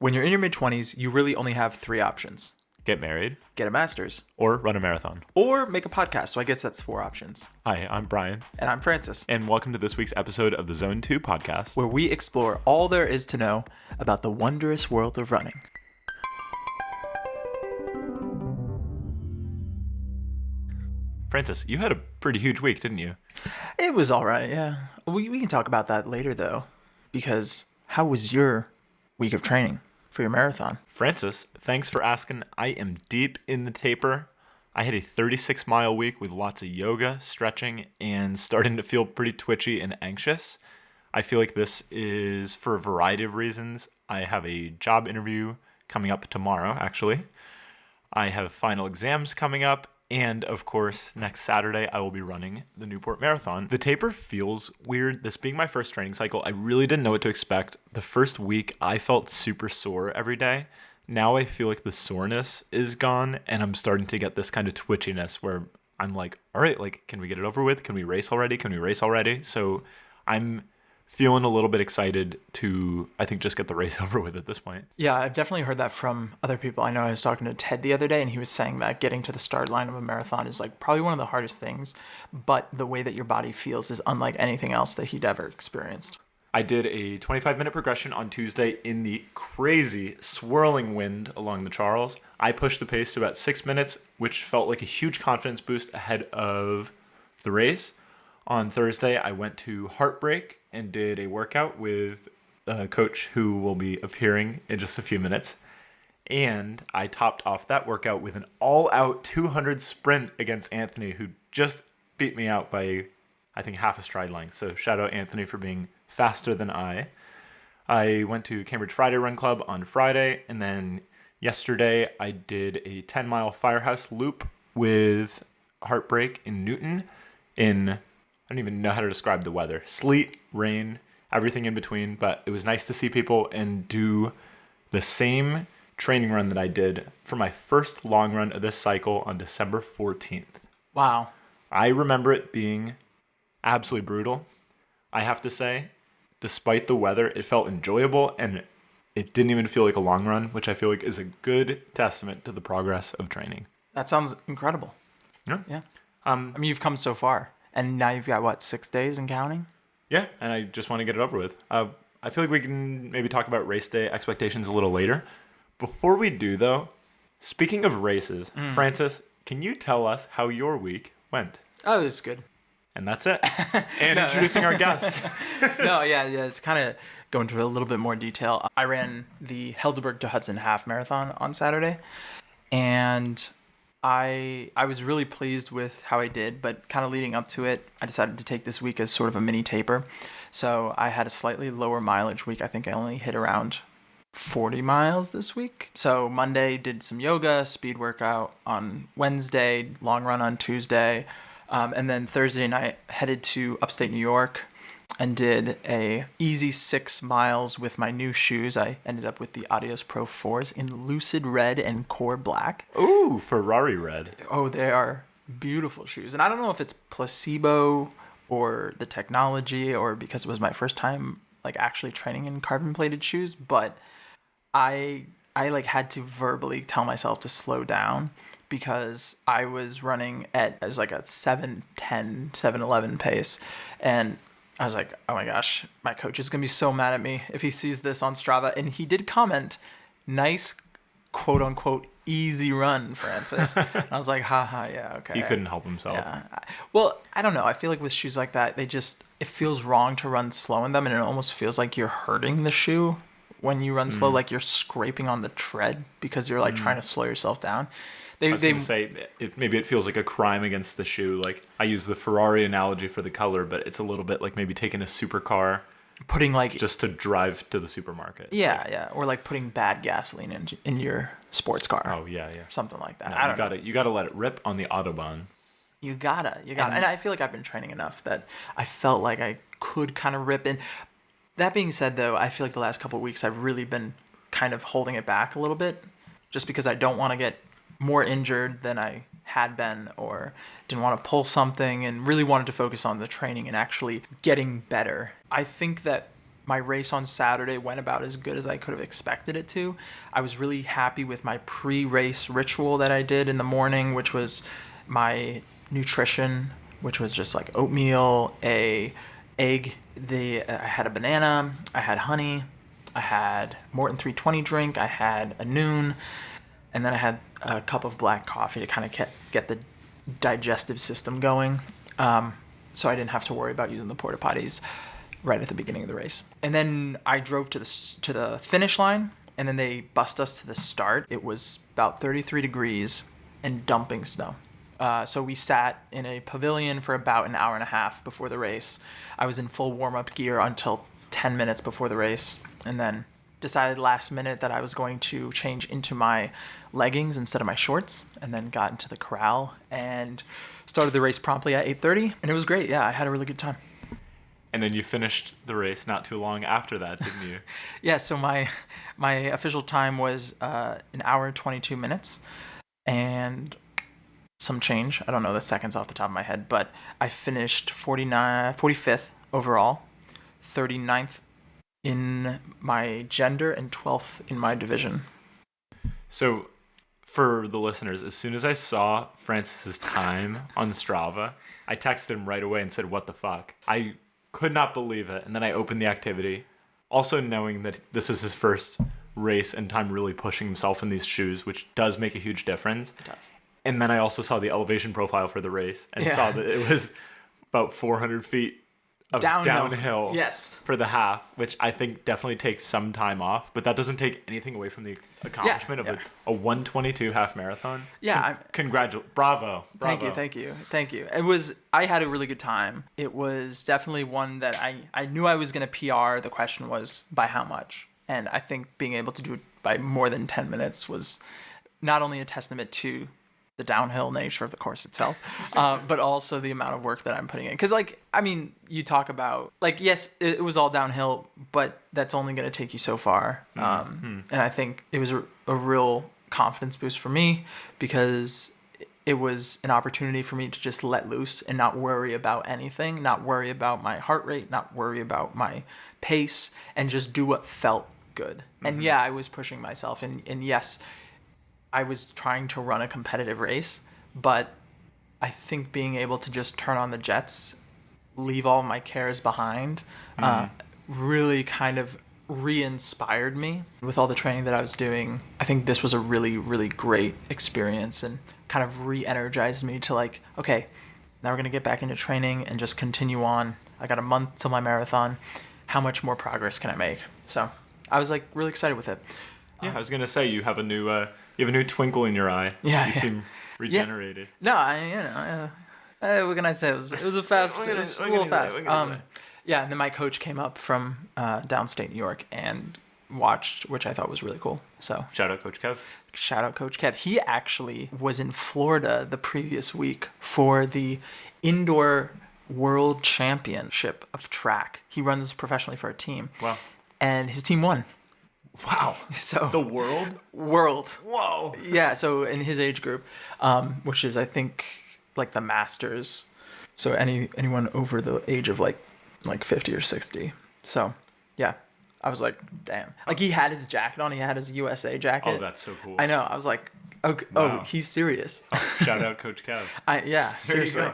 When you're in your mid-20s, you really only have three options. Get married. Get a master's. Or run a marathon. Or make a podcast. So I guess that's four options. Hi, I'm Brian. And I'm Francis. And welcome to this week's episode of the Zone 2 podcast, where we explore all there is to know about the wondrous world of running. Francis, you had a pretty huge week, didn't you? It was all right, yeah. We can talk about that later, though. Because how was your week of training for your marathon? Francis, thanks for asking. I am deep in the taper. I had a 36-mile week with lots of yoga, stretching, and starting to feel pretty twitchy and anxious. I feel like this is for a variety of reasons. I have a job interview coming up tomorrow, actually. I have final exams coming up. And, of course, next Saturday, I will be running the Newport Marathon. The taper feels weird. This being my first training cycle, I really didn't know what to expect. The first week, I felt super sore every day. Now I feel like the soreness is gone, and I'm starting to get this kind of twitchiness where I'm like, all right, like, can we get it over with? Can we race already? Can we race already? So I'm feeling a little bit excited to, I think, just get the race over with at this point. Yeah, I've definitely heard that from other people. I know I was talking to Ted the other day, and he was saying that getting to the start line of a marathon is like probably one of the hardest things, but the way that your body feels is unlike anything else that he'd ever experienced. I did a 25-minute progression on Tuesday in the crazy swirling wind along the Charles. I pushed the pace to about 6 minutes, which felt like a huge confidence boost ahead of the race. On Thursday, I went to Heartbreak and did a workout with a coach who will be appearing in just a few minutes. And I topped off that workout with an all-out 200 sprint against Anthony, who just beat me out by, I think, half a stride length. So shout out Anthony for being faster than I. I went to Cambridge Friday Run Club on Friday, and then yesterday I did a 10-mile Firehouse loop with Heartbreak in Newton in, I don't even know how to describe the weather. Sleet, rain, everything in between. But it was nice to see people and do the same training run that I did for my first long run of this cycle on December 14th. Wow. I remember it being absolutely brutal. I have to say, despite the weather, it felt enjoyable and it didn't even feel like a long run, which I feel like is a good testament to the progress of training. That sounds incredible. Yeah. I mean, you've come so far. And now you've got, 6 days and counting? Yeah, and I just want to get it over with. I feel like we can maybe talk about race day expectations a little later. Before we do, though, speaking of races, Francis, can you tell us how your week went? Oh, it was good. And that's it. And introducing our guest. No, yeah, it's kind of go into a little bit more detail. I ran the Helderberg to Hudson Half Marathon on Saturday, and I was really pleased with how I did, but kind of leading up to it, I decided to take this week as sort of a mini taper. So I had a slightly lower mileage week. I think I only hit around 40 miles this week. So Monday did some yoga, speed workout on Wednesday, long run on Tuesday. And then Thursday night headed to upstate New York and did a easy 6 miles with my new shoes. I ended up with the Adios Pro 4s in lucid red and core black. Ooh, Ferrari red. Oh, they are beautiful shoes. And I don't know if it's placebo or the technology or because it was my first time like actually training in carbon plated shoes, but I like had to verbally tell myself to slow down because I was running as like a 7:10, 7:11 pace, and I was like, oh my gosh, my coach is going to be so mad at me if he sees this on Strava. And he did comment, nice, quote unquote, easy run, Francis. And I was like, haha, yeah, okay. He couldn't help himself. Yeah. Well, I don't know. I feel like with shoes like that, it feels wrong to run slow in them. And it almost feels like you're hurting the shoe when you run slow, like you're scraping on the tread because you're like trying to slow yourself down. I was going to say, maybe it feels like a crime against the shoe. Like, I use the Ferrari analogy for the color, but it's a little bit like maybe taking a supercar, putting like just to drive to the supermarket. Yeah, or like putting bad gasoline in your sports car. Oh yeah, something like that. No, I don't know. You gotta let it rip on the Autobahn. You gotta, and I feel like I've been training enough that I felt like I could kind of rip in. That being said, though, I feel like the last couple of weeks I've really been kind of holding it back a little bit, just because I don't want to get more injured than I had been, or didn't want to pull something, and really wanted to focus on the training and actually getting better. I think that my race on Saturday went about as good as I could have expected it to. I was really happy with my pre-race ritual that I did in the morning, which was my nutrition, which was just like oatmeal, a egg, I had a banana, I had honey, I had Morton 320 drink, I had a noon, and then I had a cup of black coffee to kind of get the digestive system going. So I didn't have to worry about using the porta potties right at the beginning of the race. And then I drove to the finish line, and then they bussed us to the start. It was about 33 degrees and dumping snow. So we sat in a pavilion for about an hour and a half before the race. I was in full warm-up gear until 10 minutes before the race, and then decided last minute that I was going to change into my leggings instead of my shorts, and then got into the corral and started the race promptly at 8:30, and it was great. Yeah, I had a really good time. And then you finished the race not too long after that, didn't you? Yeah, so my official time was an hour and 22 minutes, and some change. I don't know the seconds off the top of my head, but I finished 45th overall, 39th in my gender, and 12th in my division. So for the listeners, as soon as I saw Francis's time on Strava, I texted him right away and said, "What the fuck?" I could not believe it. And then I opened the activity, also knowing that this is his first race and time really pushing himself in these shoes, which does make a huge difference. It does. And then I also saw the elevation profile for the race and saw that it was about 400 feet of downhill yes. for the half, which I think definitely takes some time off, but that doesn't take anything away from the accomplishment of a 1:22 half marathon. Yeah. Bravo. Thank you. I had a really good time. It was definitely one that I knew I was going to PR. The question was by how much? And I think being able to do it by more than 10 minutes was not only a testament to the downhill nature of the course itself, but also the amount of work that I'm putting in. Because, you talk about, yes, it was all downhill, but that's only going to take you so far. And I think it was a real confidence boost for me, because it was an opportunity for me to just let loose and not worry about anything, not worry about my heart rate, not worry about my pace, and just do what felt good. Mm-hmm. And yeah, I was pushing myself. And yes, I was trying to run a competitive race, but I think being able to just turn on the jets, leave all my cares behind, really kind of re-inspired me with all the training that I was doing. I think this was a really, really great experience and kind of re-energized me to okay, now we're going to get back into training and just continue on. I got a month till my marathon. How much more progress can I make? So I was really excited with it. Yeah, I was going to say, you have a new twinkle in your eye. Yeah, you seem regenerated. Yeah. No, what can I say? It was a little fast. Yeah, and then my coach came up from downstate New York and watched, which I thought was really cool. So shout out Coach Kev. He actually was in Florida the previous week for the indoor world championship of track. He runs professionally for a team. Wow. And his team won. Wow. So the world? Whoa. Yeah, so in his age group, which is I think the masters. So anyone over the age of like 50 or 60. So, yeah. I was like, damn. He had his jacket on, he had his USA jacket. Oh, that's so cool. I know. I was like, okay, wow. Oh, he's serious. Shout out Coach Kev. Seriously.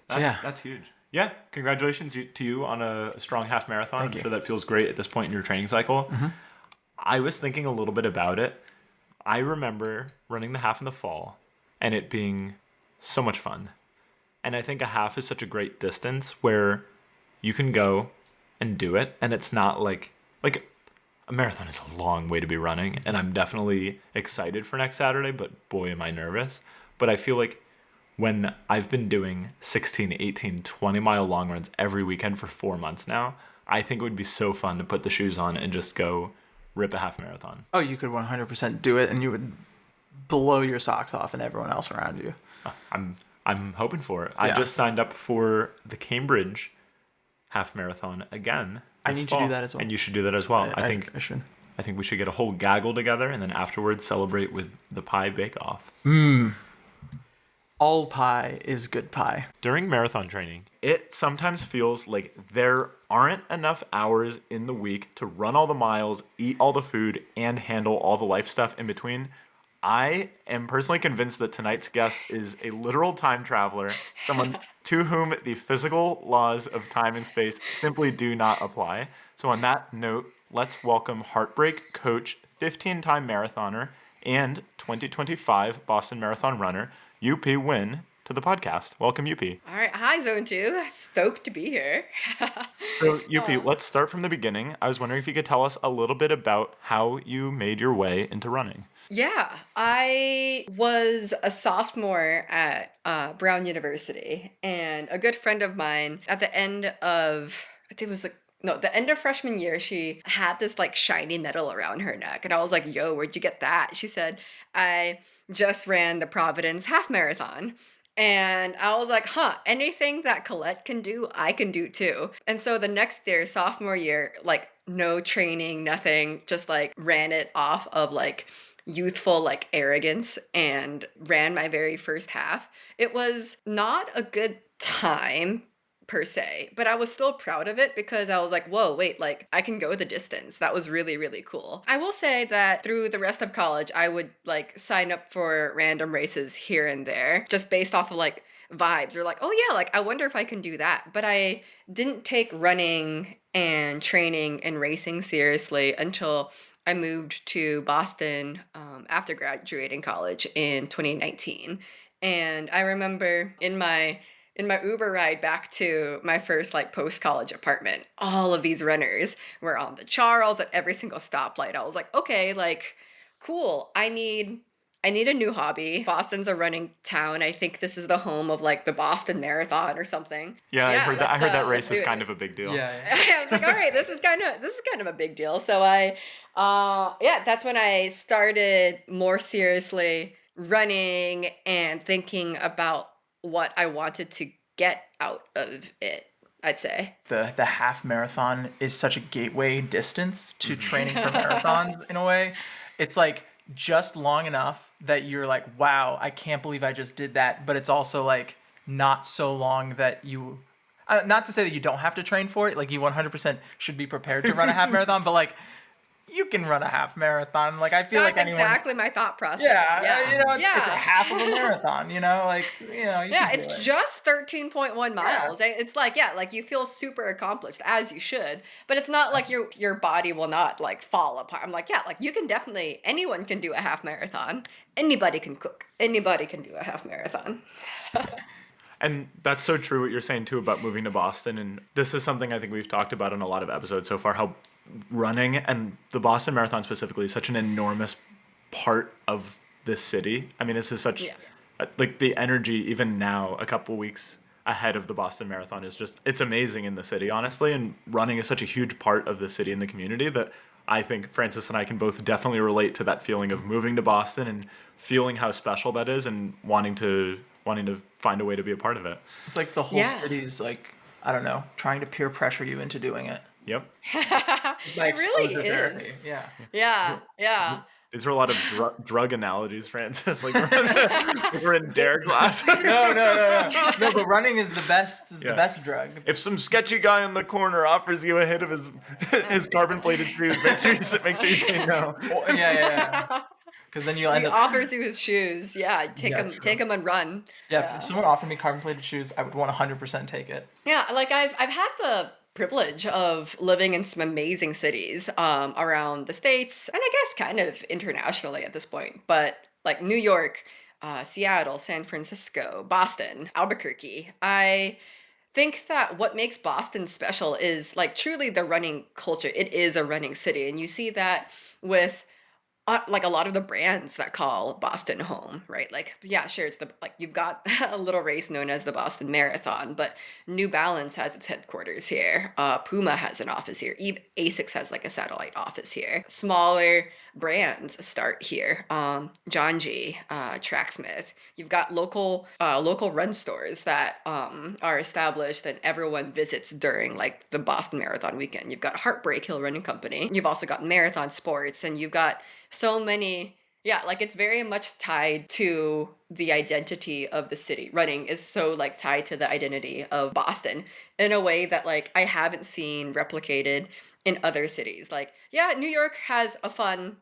That's huge. Yeah, congratulations to you on a strong half marathon. Thank you. I'm sure that feels great at this point in your training cycle. Mm-hmm. I was thinking a little bit about it. I remember running the half in the fall and it being so much fun. And I think a half is such a great distance where you can go and do it. And it's not like a marathon is a long way to be running. And I'm definitely excited for next Saturday, but boy, am I nervous. But I feel like when I've been doing 16, 18, 20-mile long runs every weekend for 4 months now, I think it would be so fun to put the shoes on and just go rip a half marathon. Oh, you could 100% do it, and you would blow your socks off and everyone else around you. I'm hoping for it. Yeah. I just signed up for the Cambridge half marathon again. I need to do that as well. And you should do that as well. I should. I think we should get a whole gaggle together and then afterwards celebrate with the pie bake-off. All pie is good pie. During marathon training, it sometimes feels like there aren't enough hours in the week to run all the miles, eat all the food, and handle all the life stuff in between. I am personally convinced that tonight's guest is a literal time traveler, someone to whom the physical laws of time and space simply do not apply. So on that note, let's welcome Heartbreak Coach, 15-time marathoner, and 2025 Boston Marathon runner, UP Nguyen, to the podcast. Welcome, UP. All right. Hi, Zone 2. Stoked to be here. So, UP, let's start from the beginning. I was wondering if you could tell us a little bit about how you made your way into running. Yeah, I was a sophomore at Brown University, and a good friend of mine at the end of, I think it was like, no, the end of freshman year, she had this like shiny medal around her neck. And I was like, yo, where'd you get that? She said, I just ran the Providence half marathon. And I was like, anything that Colette can do, I can do too. And so the next year, sophomore year, like no training, nothing, just like ran it off of like youthful like arrogance and ran my very first half. It was not a good time per se, but I was still proud of it because I was like, whoa, wait, like I can go the distance. That was really, really cool. I will say that through the rest of college, I would like sign up for random races here and there just based off of like vibes or like, oh yeah, like I wonder if I can do that. But I didn't take running and training and racing seriously until I moved to Boston after graduating college in 2019. And I remember in my Uber ride back to my first like post-college apartment, all of these runners were on the Charles at every single stoplight. I was like, okay, like cool. I need a new hobby. Boston's a running town. I think this is the home of like the Boston Marathon or something. Yeah, I heard that race let's is do kind it. of a big deal. Yeah. I was like, all right, this is kind of a big deal. So that's when I started more seriously running and thinking about what I wanted to get out of it, I'd say. The half marathon is such a gateway distance to training for marathons in a way. It's like just long enough that you're like, wow, I can't believe I just did that. But it's also like not so long that you, not to say that you don't have to train for it. Like you 100% should be prepared to run a half marathon, but like you can run a half marathon. Like I feel That's like anyone. exactly my thought process. Yeah, it's Yeah. half of a marathon. You Yeah, can it's do it. just 13.1 miles. It's like, yeah, like you feel super accomplished as you should, but it's not like your body will not like fall apart. I'm like, yeah, like you can definitely, anyone can do a half marathon. Anybody can cook. Anybody can do a half marathon. And that's so true what you're saying too about moving to Boston. And this is something I think we've talked about in a lot of episodes so far, how running and the Boston Marathon specifically is such an enormous part of this city. I mean, this is such like the energy even now, a couple weeks ahead of the Boston Marathon is just, it's amazing in the city, honestly. And running is such a huge part of the city and the community that I think Francis and I can both definitely relate to that feeling of moving to Boston and feeling how special that is and wanting to find a way to be a part of it. It's like the whole Yeah. city's like, I don't know, trying to peer pressure you into doing it. Yep. Just by It really exposure is. therapy. Yeah. Yeah. These are a lot of drug analogies, Francis. Like we're in dare class. No, but running is the best. The Yeah. best drug. If some sketchy guy in the corner offers you a hit of his carbon plated shoes, make sure you say no. Yeah. Because then you'll He end up. offers you his shoes. Yeah, take Yeah, him, true. take him and run. Yeah, if someone offered me carbon plated shoes, I would 100% take it. Yeah, like I've had the privilege of living in some amazing cities around the States and I guess kind of internationally at this point, but like New York, Seattle, San Francisco, Boston, Albuquerque. I think that what makes Boston special is like truly the running culture. It is a running city, and you see that with like a lot of the brands that call Boston home, right? Like, yeah, sure, it's the like you've got a little race known as the Boston Marathon, but New Balance has its headquarters here. Puma has an office here. Even Asics has like a satellite office here. Smaller brands start here. John G, Tracksmith. You've got local run stores that are established and everyone visits during like the Boston Marathon weekend. You've got Heartbreak Hill Running Company. You've also got Marathon Sports, and you've got so many Yeah, like it's very much tied to the identity of the city. Running is so like tied to the identity of Boston in a way that like I haven't seen replicated in other cities. Like, yeah, New York has a fun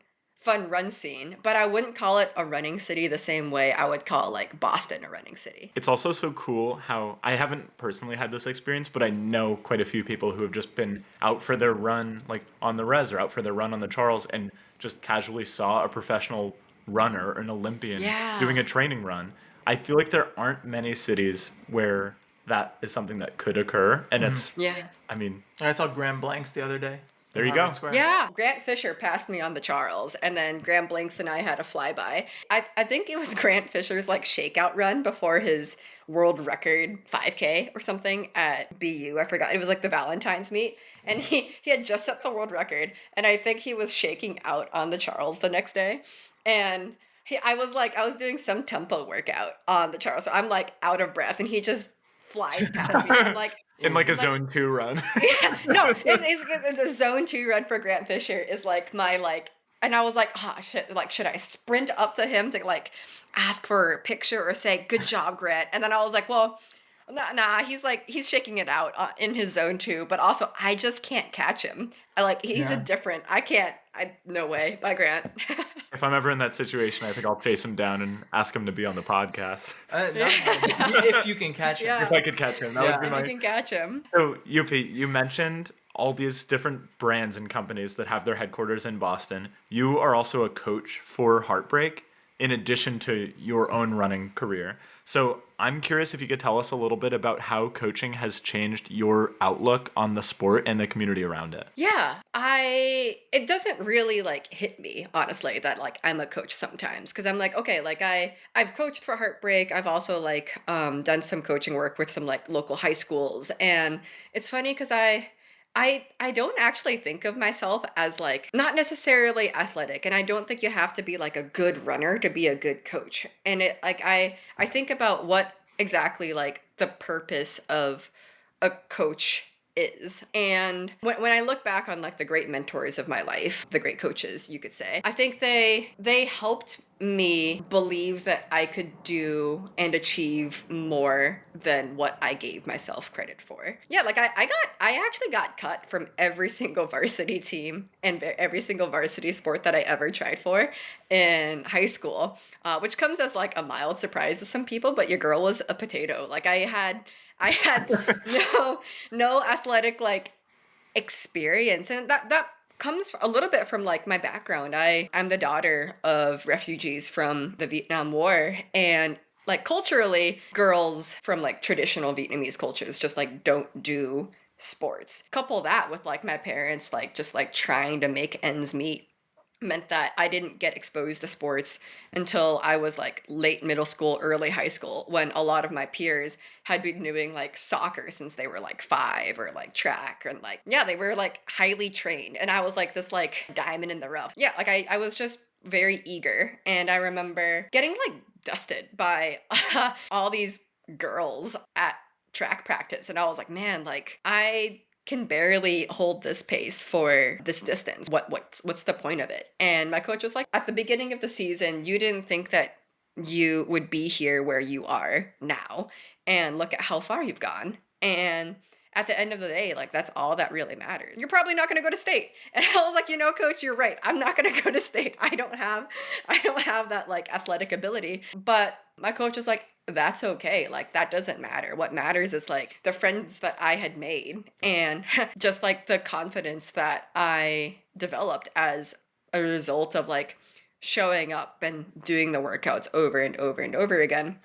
run scene, but I wouldn't call it a running city the same way I would call like Boston a running city. It's also so cool how I haven't personally had this experience, but I know quite a few people who have just been out for their run, like on the res or out for their run on the Charles, and just casually saw a professional runner, an Olympian, Yeah. doing a training run. I feel like there aren't many cities where that is something that could occur, and it's, Yeah. I mean, I saw Graham Blanks the other day. There in you go. Harvard Square. Yeah, Grant Fisher passed me on the Charles, and then Graham Blanks and I had a flyby. I think it was Grant Fisher's like shakeout run before his world record 5K or something at BU. I forgot. It was like the Valentine's meet, and he had just set the world record, and I think he was shaking out on the Charles the next day, and I was doing some tempo workout on the Charles, so I'm like out of breath, and he just flies past me. I'm like, in like a like, zone 2 run. yeah, no, it's a zone 2 run for Grant Fisher is like my like, and I was like, oh shit, like should I sprint up to him to like ask for a picture or say good job, Grant? And then I was like, well, nah, he's shaking it out in his zone 2, but also I just can't catch him. He's a Yeah. different. No way, bye Grant. If I'm ever in that situation, I think I'll chase him down and ask him to be on the podcast. If you can catch him. Yeah. If I could catch him, that Yeah. would be If my. you can catch him. So, Yupi, you mentioned all these different brands and companies that have their headquarters in Boston. You are also a coach for Heartbreak, in addition to your own running career. So I'm curious if you could tell us a little bit about how coaching has changed your outlook on the sport and the community around it. Yeah, it doesn't really like hit me honestly that like I'm a coach sometimes because I'm like, okay, like I've coached for Heartbreak. I've also like done some coaching work with some like local high schools, and it's funny because I don't actually think of myself as like not necessarily athletic, and I don't think you have to be like a good runner to be a good coach. And it like I think about what exactly like the purpose of a coach is. And when I look back on like the great mentors of my life, the great coaches, you could say, I think they helped me believe that I could do and achieve more than what I gave myself credit for. Yeah, like I actually got cut from every single varsity team and every single varsity sport that I ever tried for in high school, which comes as like a mild surprise to some people, but your girl was a potato. Like I had no athletic like experience, and that comes a little bit from like my background. I'm the daughter of refugees from the Vietnam War, and like culturally girls from like traditional Vietnamese cultures just like don't do sports. Couple that with like my parents like just like trying to make ends meet meant that I didn't get exposed to sports until I was like late middle school, early high school, when a lot of my peers had been doing like soccer since they were like 5, or like track, and like, yeah, they were like highly trained. And I was like this like diamond in the rough. Yeah, like I was just very eager. And I remember getting like dusted by all these girls at track practice. And I was like, man, like I can barely hold this pace for this distance. What's the point of it? And my coach was like, at the beginning of the season, you didn't think that you would be here where you are now, and look at how far you've gone. And at the end of the day, like that's all that really matters. You're probably not going to go to state. And I was like, coach, you're right. I'm not going to go to state. I don't have that like athletic ability. But my coach was like, that's okay. Like that doesn't matter. What matters is like the friends that I had made, and just like the confidence that I developed as a result of like showing up and doing the workouts over and over and over again.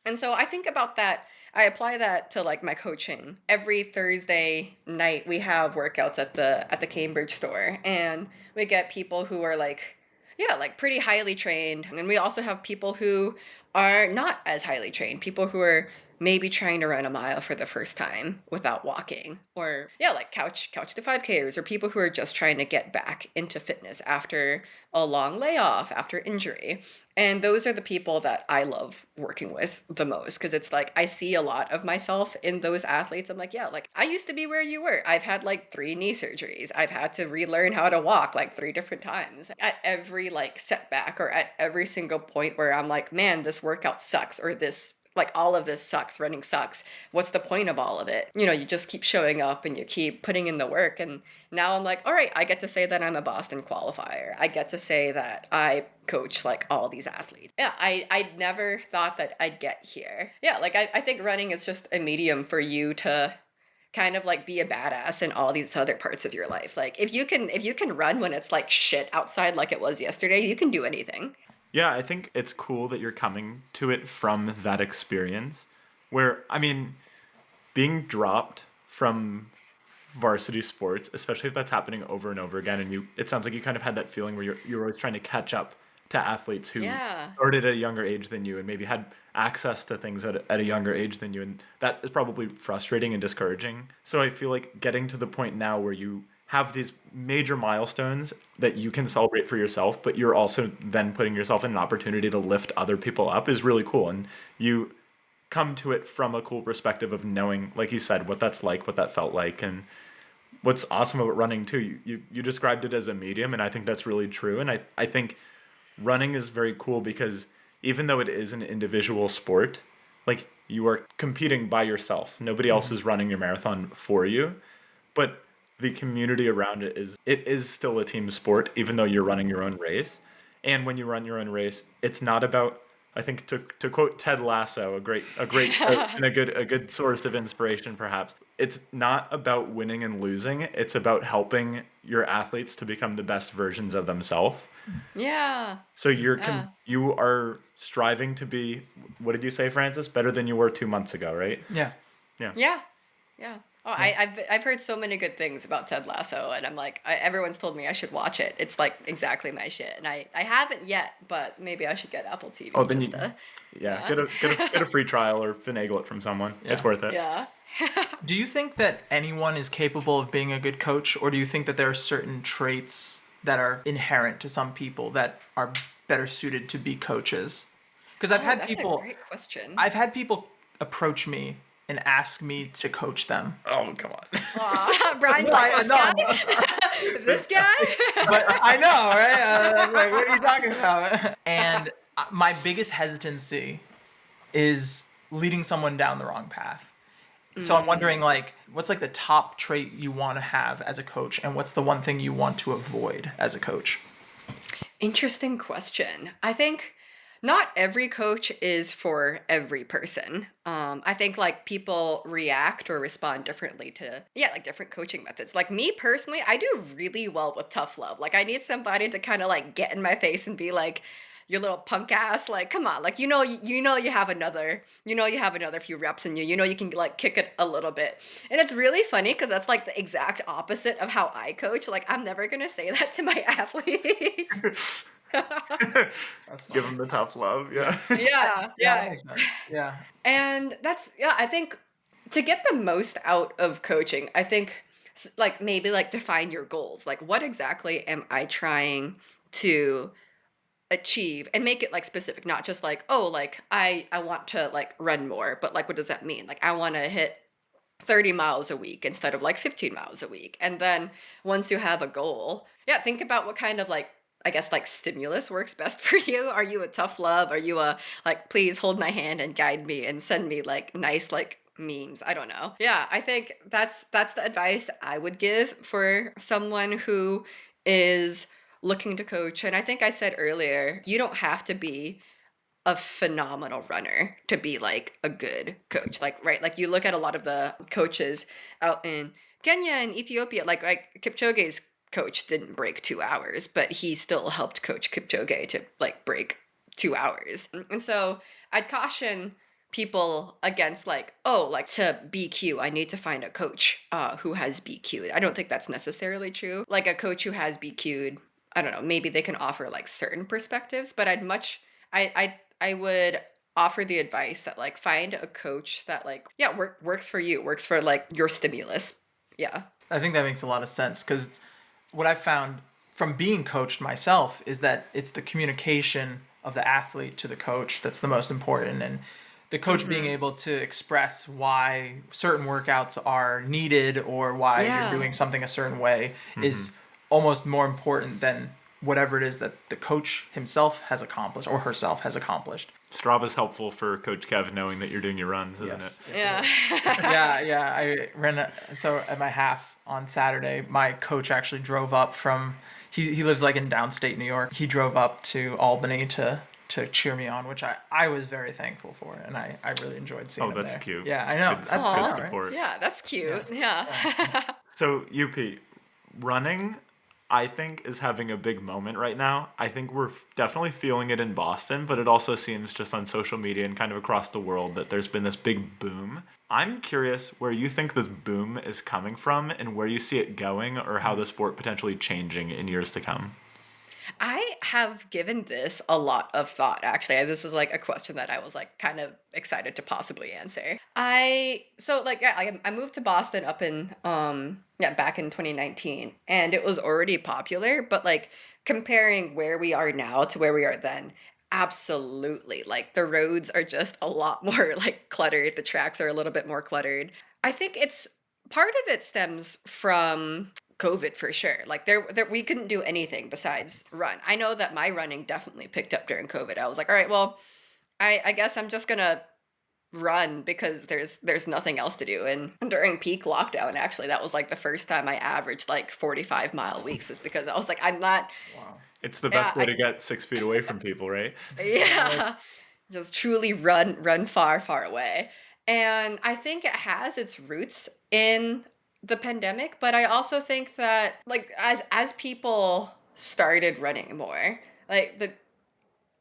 And so I think about that. I apply that to like my coaching. Every Thursday night we have workouts at the Cambridge store, and we get people who are like, yeah, like pretty highly trained. And we also have people who are not as highly trained, people who are maybe trying to run a mile for the first time without walking, or yeah, like couch to 5Kers, or people who are just trying to get back into fitness after a long layoff, after injury. And those are the people that I love working with the most, because it's like I see a lot of myself in those athletes. I'm like, yeah, like I used to be where you were. I've had like 3 knee surgeries. I've had to relearn how to walk like 3 different times. At every like setback, or at every single point where I'm like, man, this workout sucks, or this like all of this sucks, running sucks. What's the point of all of it? You know, you just keep showing up and you keep putting in the work. And now I'm like, all right, I get to say that I'm a Boston qualifier. I get to say that I coach like all these athletes. Yeah, I never thought that I'd get here. Yeah, like I think running is just a medium for you to kind of like be a badass in all these other parts of your life. Like if you can run when it's like shit outside like it was yesterday, you can do anything. Yeah, I think it's cool that you're coming to it from that experience where, I mean, being dropped from varsity sports, especially if that's happening over and over again, and it sounds like you kind of had that feeling where you're always trying to catch up to athletes who Yeah. started at a younger age than you and maybe had access to things at a younger age than you, and that is probably frustrating and discouraging. So I feel like getting to the point now where you have these major milestones that you can celebrate for yourself, but you're also then putting yourself in an opportunity to lift other people up is really cool. And you come to it from a cool perspective of knowing, like you said, what that's like, what that felt like. And what's awesome about running too, you described it as a medium, and I think that's really true. And I think running is very cool because even though it is an individual sport, like you are competing by yourself. Nobody else is running your marathon for you. But the community around it is still a team sport, even though you're running your own race. And when you run your own race, it's not about, I think, to quote Ted Lasso, a great and a good source of inspiration perhaps. It's not about winning and losing. It's about helping your athletes to become the best versions of themselves. Yeah. So Yeah. you are striving to be, what did you say, Francis? Better than you were 2 months ago, right? Yeah. Yeah. Yeah. Yeah. Oh, Yeah. I've heard so many good things about Ted Lasso, and I'm like, everyone's told me I should watch it. It's like exactly my shit, and I haven't yet, but maybe I should get Apple TV Oh, then just to, yeah, yeah, get a free trial or finagle it from someone. It's Yeah. worth it. yeah. Do you think that anyone is capable of being a good coach, or do you think that there are certain traits that are inherent to some people that are better suited to be coaches? Because Oh, that's a great question. I've had people approach me and ask me to coach them. Oh, come on. Aw, Brian's No, like, I- this no, guy? no. This guy? But I know, right? I was like, what are you talking about? And my biggest hesitancy is leading someone down the wrong path. So I'm wondering, like, what's like the top trait you want to have as a coach, and what's the one thing you want to avoid as a coach? Interesting question. I think not every coach is for every person. I think like people react or respond differently to, yeah, like different coaching methods. Like me personally, I do really well with tough love. Like I need somebody to kind of like get in my face and be like, "You little punk ass, like come on, like you have another, you have another few reps in you. You know you can like kick it a little bit." And it's really funny because that's like the exact opposite of how I coach. Like I'm never gonna say that to my athletes. That's Give them the tough love. Yeah. Yeah, Yeah, that yeah. makes sense. Yeah. And that's, yeah, I think to get the most out of coaching, I think like maybe like define your goals. Like what exactly am I trying to achieve, and make it like specific, not just like, oh, like I want to like run more, but like what does that mean? Like I want to hit 30 miles a week instead of like 15 miles a week. And then once you have a goal, yeah, think about what kind of like, I guess like stimulus works best for you. Are you a tough love? Are you a like, please hold my hand and guide me and send me like nice like memes? I don't know. Yeah, I think that's the advice I would give for someone who is looking to coach. And I think I said earlier, you don't have to be a phenomenal runner to be like a good coach. Like, right, like you look at a lot of the coaches out in Kenya and Ethiopia, like Kipchoge's coach didn't break 2 hours, but he still helped coach Kipchoge to like break 2 hours. And so I'd caution people against like, oh, like to BQ, I need to find a coach who has BQ'd. I don't think that's necessarily true. Like a coach who has BQ'd, I don't know, maybe they can offer like certain perspectives, but I would offer the advice that like find a coach that like yeah works for you, works for like your stimulus. Yeah. I think that makes a lot of sense because what I found from being coached myself is that it's the communication of the athlete to the coach that's the most important. And the coach being Mm-hmm. able to express why certain workouts are needed or why you're Yeah. doing something a certain way Mm-hmm. is almost more important than whatever it is that the coach himself has accomplished or herself has accomplished. Strava's helpful for Coach Kev knowing that you're doing your runs, isn't it? Yes, yes, it Yeah. is. Yeah. I ran so at my half on Saturday, my coach actually drove up from he lives like in downstate New York. He drove up to Albany to cheer me on, which I was very thankful for, and I really enjoyed seeing Oh, him that's there. cute. Yeah, I know. Good, That's good Aw. right? support. Yeah, that's cute. Yeah. So, UP, running, I think, is having a big moment right now. I think we're definitely feeling it in Boston, but it also seems just on social media and kind of across the world that there's been this big boom. I'm curious where you think this boom is coming from and where you see it going or how the sport potentially changing in years to come. I have given this a lot of thought actually. This is like a question that I was like kind of excited to possibly answer. I moved to Boston up in yeah, back in 2019 and it was already popular, but like comparing where we are now to where we are then, absolutely. Like the roads are just a lot more like cluttered, the tracks are a little bit more cluttered. I think it's part of it stems from COVID for sure. Like there we couldn't do anything besides run. I know that my running definitely picked up during COVID. I was like, all right, well, I guess I'm just gonna run because there's nothing else to do. And during peak lockdown, actually, that was like the first time I averaged like 45-mile weeks was because I was like, I'm not Wow. It's the yeah, best way to get 6 feet away from people, right? yeah. Just truly run far, far away. And I think it has its roots in the pandemic, but I also think that like as people started running more, like the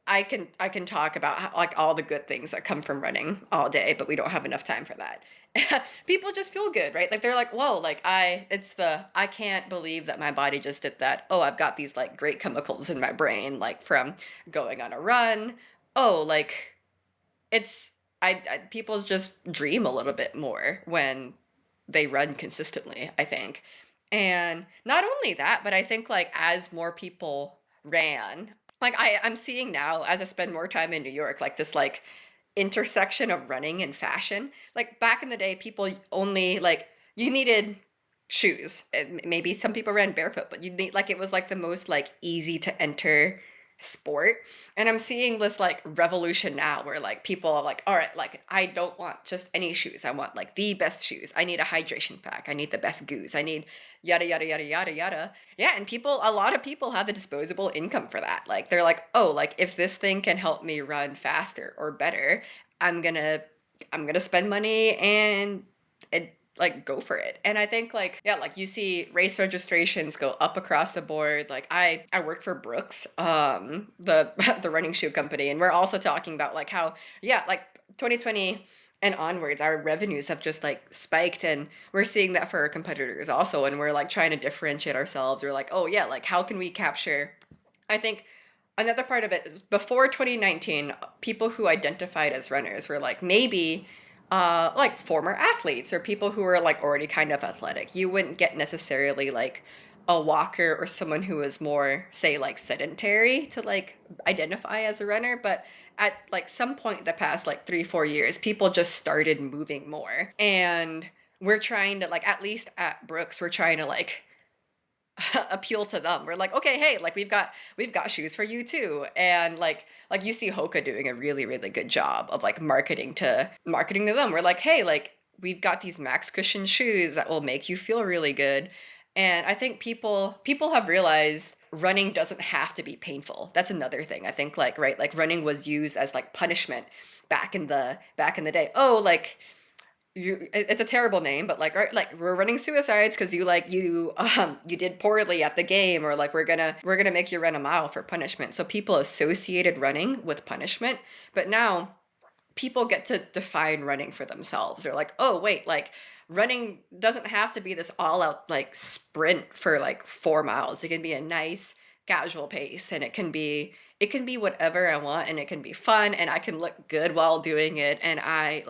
I can talk about how, like all the good things that come from running all day, but we don't have enough time for that. People just feel good, right? Like they're like, "Whoa, like I can't believe that my body just did that. Oh, I've got these like great chemicals in my brain like from going on a run. Oh, like it's I people just dream a little bit more when they run consistently, I think. And not only that, but I think like as more people ran, like I'm seeing now as I spend more time in New York, like this like intersection of running and fashion. Like back in the day, people only like you needed shoes. And maybe some people ran barefoot, but you need like it was like the most like easy to enter sport. And I'm seeing this like revolution now where like people are like, all right, like I don't want just any shoes. I want like the best shoes. I need a hydration pack. I need the best goose. I need yada yada yada yada yada. Yeah, and a lot of people have the disposable income for that. Like they're like, oh, like if this thing can help me run faster or better, I'm gonna I'm gonna spend money and like go for it. And I think like yeah, like you see race registrations go up across the board. Like I work for Brooks, the the running shoe company, and we're also talking about like how yeah, like 2020 and onwards our revenues have just like spiked, and we're seeing that for our competitors also, and we're like trying to differentiate ourselves. We're like, oh yeah, like how can we capture, I think another part of it is before 2019, people who identified as runners were like maybe like former athletes or people who were like already kind of athletic. You wouldn't get necessarily like a walker or someone who was more say like sedentary to like identify as a runner, but at like some point in the past like 3 4 years people just started moving more, and we're trying to like at least at Brooks we're trying to like appeal to them. We're like, okay, hey, like we've got shoes for you too. And like you see Hoka doing a really, really good job of like marketing to them. We're like, hey, like we've got these max cushion shoes that will make you feel really good. And I think people have realized running doesn't have to be painful. That's another thing. I think like right, like running was used as like punishment back in the day. Oh, like it's a terrible name, but like we're running suicides because you did poorly at the game, or like we're gonna make you run a mile for punishment. So people associated running with punishment, but now people get to define running for themselves. They're like, oh wait, like running doesn't have to be this all out like sprint for like 4 miles. It can be a nice casual pace, and it can be whatever I want, and it can be fun, and I can look good while doing it, and I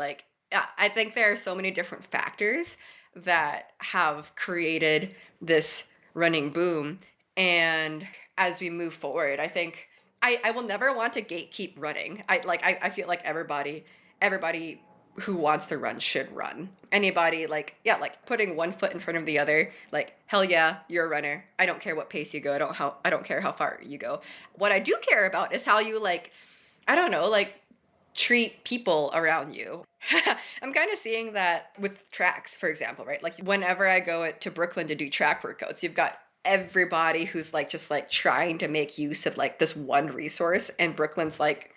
think there are so many different factors that have created this running boom. And as we move forward, I think I will never want to gatekeep running. I feel like everybody who wants to run should run. Anybody, like, yeah, like putting one foot in front of the other, like, hell yeah, you're a runner. I don't care what pace you go. I don't care how far you go. What I do care about is how you, like, I don't know, like, treat people around you. I'm kind of seeing that with tracks, for example, right? Like, whenever I go to Brooklyn to do track workouts, you've got everybody who's like just like trying to make use of like this one resource, and Brooklyn's like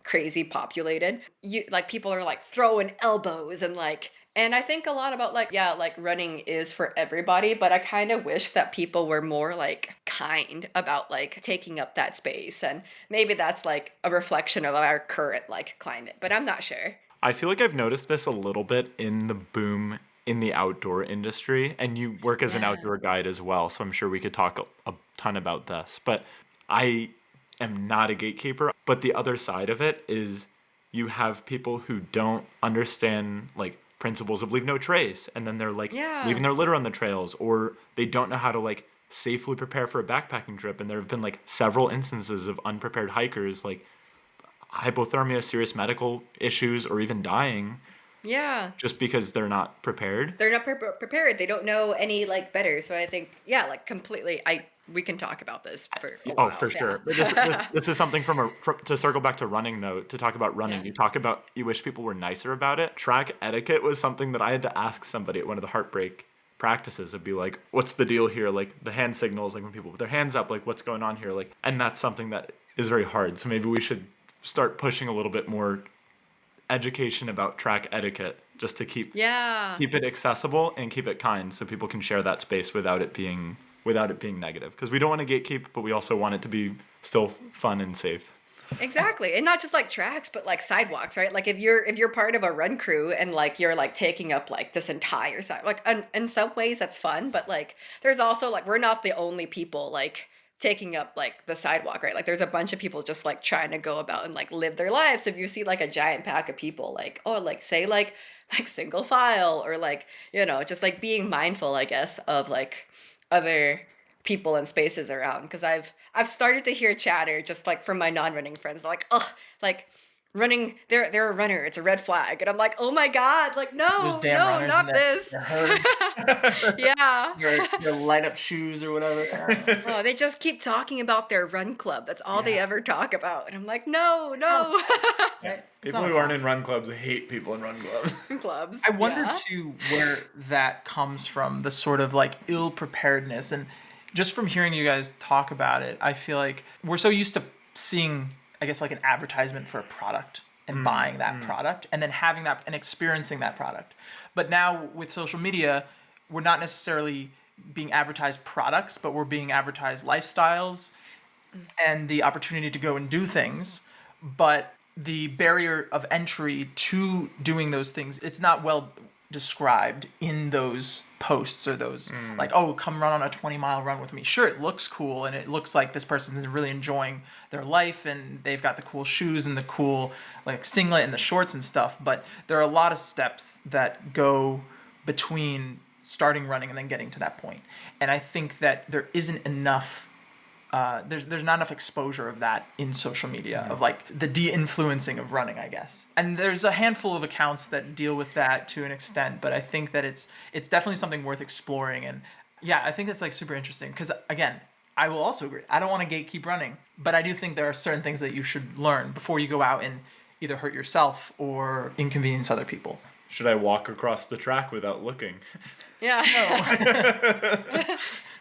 crazy populated. You like, people are like throwing elbows and like, and I think a lot about like, yeah, like running is for everybody, but I kind of wish that people were more like kind about like taking up that space. And maybe that's like a reflection of our current like climate, but I'm not sure. I feel like I've noticed this a little bit in the boom in the outdoor industry, and you work as an Yeah. outdoor guide as well, so I'm sure we could talk a ton about this. But I am not a gatekeeper, but the other side of it is you have people who don't understand like principles of leave no trace, and then they're like Yeah. leaving their litter on the trails, or they don't know how to like safely prepare for a backpacking trip, and there have been like several instances of unprepared hikers like hypothermia, serious medical issues, or even dying Yeah. just because they're not prepared. They're not prepared. They don't know any like better. So I think, yeah, like completely. We can talk about this for a Oh, while. for sure. But this, this, Yeah. this is something to circle back to running though, to talk about running. Yeah. You talk about you wish people were nicer about it. Track etiquette was something that I had to ask somebody at one of the Heartbreak practices. It'd be like, what's the deal here? Like the hand signals, like when people put their hands up, like what's going on here? Like, and that's something that is very hard. So maybe we should start pushing a little bit more education about track etiquette just to Yeah. keep it accessible and keep it kind so people can share that space without it being negative, because we don't want to gatekeep, but we also want it to be still fun and safe. Exactly. And not just like tracks, but like sidewalks, right? Like if you're part of a run crew and like you're like taking up like this entire side, like in some ways that's fun, but like there's also like we're not the only people like taking up like the sidewalk, right? Like there's a bunch of people just like trying to go about and like live their lives. So if you see like a giant pack of people, like, oh, like say like single file, or like, just like being mindful, I guess, of like other people and spaces around. Because I've started to hear chatter just like from my non-running friends. They're like, oh, like running, they're a runner, it's a red flag. And I'm like, oh my God, like Those no, damn no, runners in not their, this. their herd, Yeah. their light up shoes or whatever. Oh, they just keep talking about their run club. That's all they Yeah. ever talk about. And I'm like, no, It's not- no. Right? It's People not who aren't in concept. run clubs hate people in run clubs. Clubs. I wonder Yeah. too where that comes from, the sort of like ill preparedness. And just from hearing you guys talk about it, I feel like we're so used to seeing, I guess, like an advertisement for a product and buying that product and then having that and experiencing that product. But now with social media, we're not necessarily being advertised products, but we're being advertised lifestyles and the opportunity to go and do things. But the barrier of entry to doing those things, it's not well described in those posts or those like, oh, come run on a 20-mile run with me. Sure, it looks cool and it looks like this person's really enjoying their life and they've got the cool shoes and the cool like singlet and the shorts and stuff, but there are a lot of steps that go between starting running and then getting to that point. And I think that there isn't enough there's not enough exposure of that in social media, of like the de-influencing of running, I guess. And there's a handful of accounts that deal with that to an extent, but I think that it's definitely something worth exploring. And yeah, I think it's like super interesting because again, I will also agree. I don't want to gatekeep running, but I do think there are certain things that you should learn before you go out and either hurt yourself or inconvenience other people. Should I walk across the track without looking? Yeah.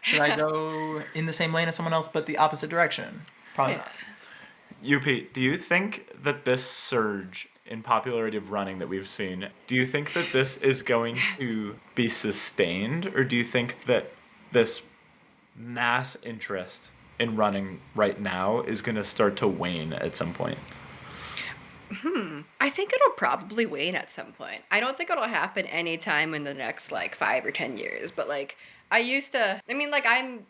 Should I go in the same lane as someone else but the opposite direction? Probably Yeah. not. UP, do you think that this surge in popularity of running that we've seen, do you think that this is going to be sustained, or do you think that this mass interest in running right now is going to start to wane at some point? I think it'll probably wane at some point. I don't think it'll happen anytime in the next like 5 or 10 years, but like I mean like I'm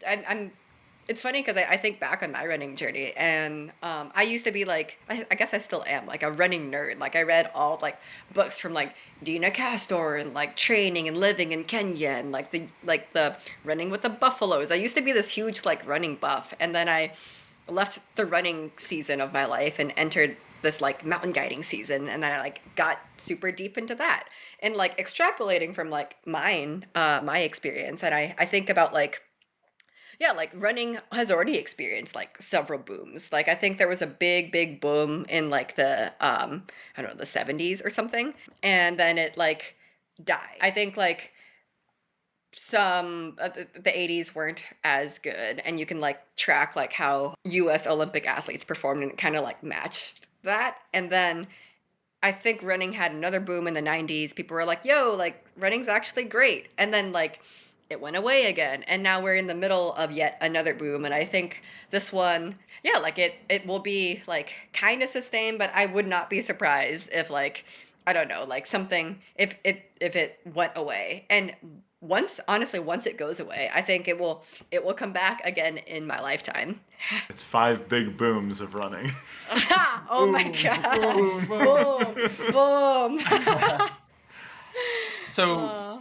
It's funny because I think back on my running journey, and I used to be like, I guess I still am, like a running nerd. Like I read all like books from like Dina Castor and like training and living in Kenya and like the running with the buffaloes. I used to be this huge like running buff, and then I left the running season of my life and entered this like mountain guiding season, and I like got super deep into that and like extrapolating from like my experience, and I think about like, yeah, like running has already experienced like several booms. Like I think there was a big boom in like the I don't know, the 70s or something, and then it like died. I think like some the 80s weren't as good, and you can like track like how US Olympic athletes performed and kind of like matched that. And then I think running had another boom in the 90s. People were like, yo, like running's actually great. And then like it went away again. And now we're in the middle of yet another boom. And I think this one, yeah, like it will be like kind of sustained, but I would not be surprised if like, I don't know, like something if it went away. And once it goes away, I think it will come back again in my lifetime. It's 5 big booms of running. Oh my god. Boom. Boom. So Uh,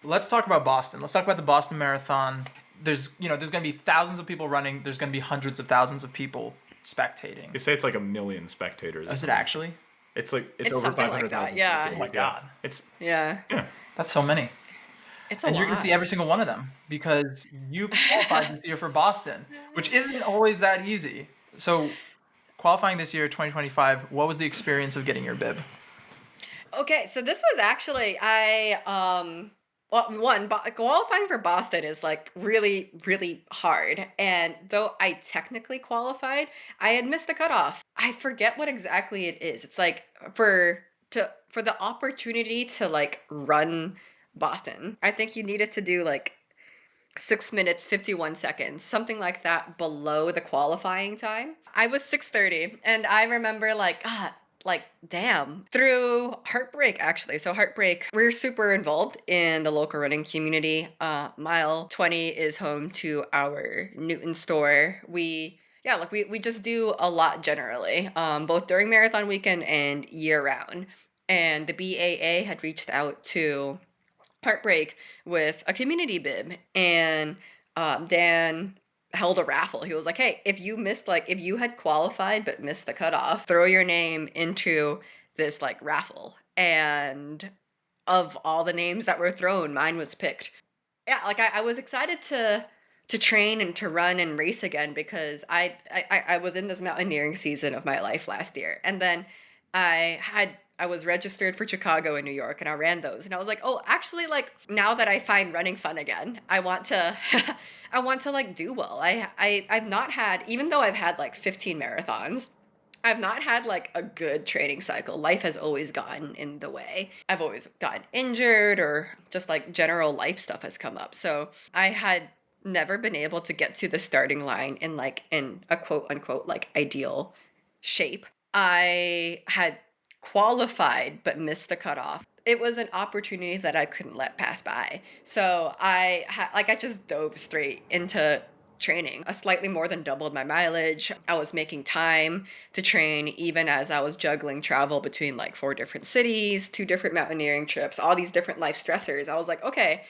let's talk about Boston. Let's talk about the Boston Marathon. There's going to be thousands of people running. There's going to be hundreds of thousands of people spectating. They say it's like 1 million spectators. Is it actually? It's like it's over something like 500,000. that, yeah. Oh my God. It's yeah. That's so many. It's a And lot. you're going to see every single one of them because you qualified this year for Boston, which isn't always that easy. So qualifying this year, 2025, what was the experience of getting your bib? Okay, so this was actually qualifying for Boston is like really, really hard. And though I technically qualified, I had missed the cutoff. I forget what exactly it is. It's like for the opportunity to like run Boston, I think you needed to do like 6 minutes 51 seconds, something like that, below the qualifying time. I was 6:30, and I remember like damn, through Heartbreak actually. So Heartbreak, we're super involved in the local running community. Mile 20 is home to our Newton store. We just do a lot generally, both during marathon weekend and year round. And the BAA had reached out to Heartbreak with a community bib, and Dan held a raffle. He was like, hey, if you had qualified but missed the cutoff, throw your name into this like raffle. And of all the names that were thrown, mine was picked. Yeah, like I was excited to train and to run and race again, because I was in this mountaineering season of my life last year. And then I was registered for Chicago and New York, and I ran those. And I was like, oh, actually, like now that I find running fun again, I want to I want to like do well. I've not had, even though I've had like 15 marathons, I've not had like a good training cycle. Life has always gotten in the way. I've always gotten injured, or just like general life stuff has come up. So I had never been able to get to the starting line in a quote unquote like ideal shape. I had qualified but missed the cutoff. It was an opportunity that I couldn't let pass by. So I just dove straight into training. I slightly more than doubled my mileage. I was making time to train even as I was juggling travel between like 4 different cities, 2 different mountaineering trips, all these different life stressors. I was like, okay,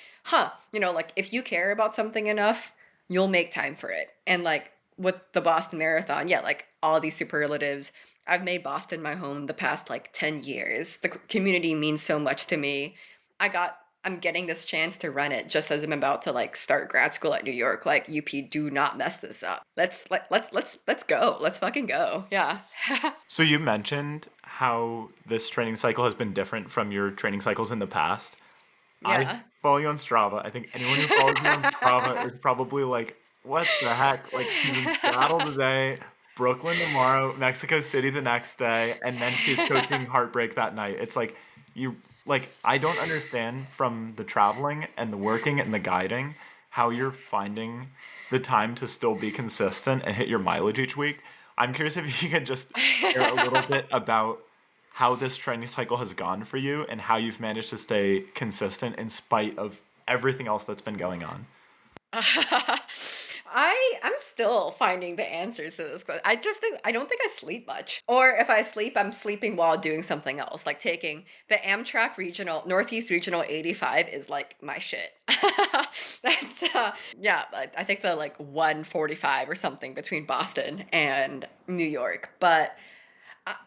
like if you care about something enough, you'll make time for it. And like with the Boston Marathon, yeah, like all these superlatives. I've made Boston my home the past like 10 years. The community means so much to me. I'm getting this chance to run it just as I'm about to like start grad school at New York. Like, UP, do not mess this up. Let's go. Let's fucking go. Yeah. So you mentioned how this training cycle has been different from your training cycles in the past. Yeah. I follow you on Strava. I think anyone who follows me on Strava is probably like, what the heck? Like, she's in Seattle today, Brooklyn tomorrow, Mexico City the next day, and then she's coaching Heartbreak that night. It's like, I don't understand from the traveling and the working and the guiding how you're finding the time to still be consistent and hit your mileage each week. I'm curious if you could just share a little bit about how this training cycle has gone for you and how you've managed to stay consistent in spite of everything else that's been going on. I'm still finding the answers to this question. I don't think I sleep much. Or if I sleep, I'm sleeping while doing something else. Like taking the Amtrak Regional Northeast Regional 85 is like my shit. That's yeah, I think the like 145 or something between Boston and New York. But